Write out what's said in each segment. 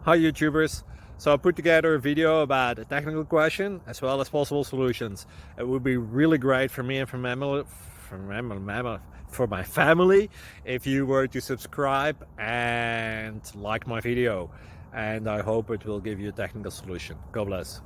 Hi YouTubers! So I put together a video about a technical question as well as possible solutions. It would be really great for me and for my family if you were to subscribe and like my video, and I hope it will give you a technical solution. God bless.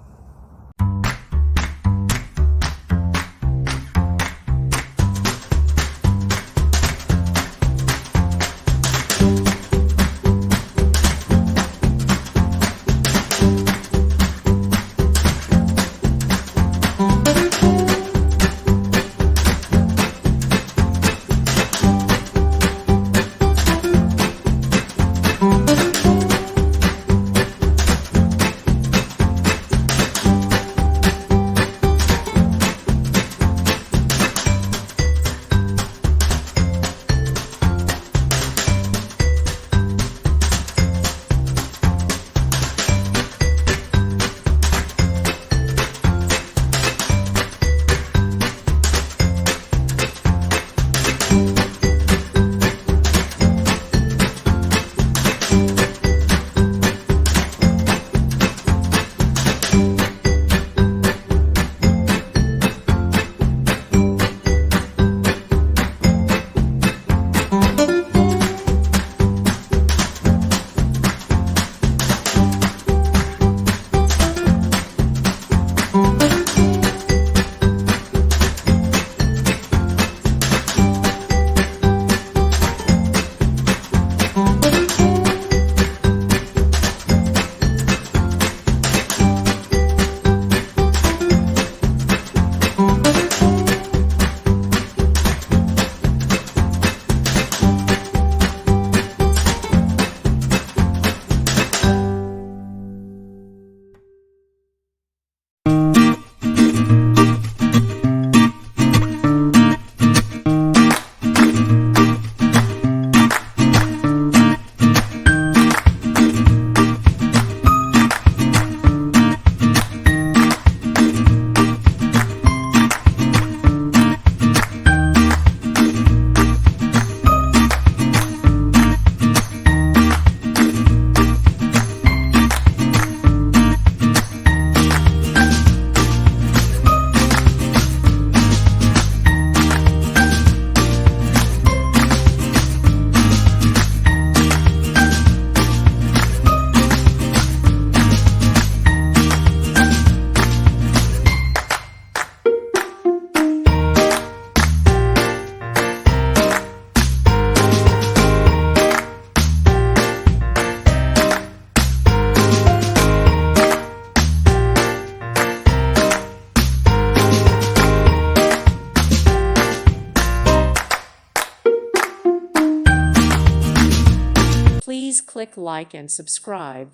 Please click like and subscribe.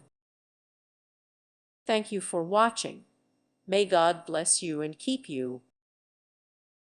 Thank you for watching. May God bless you and keep you.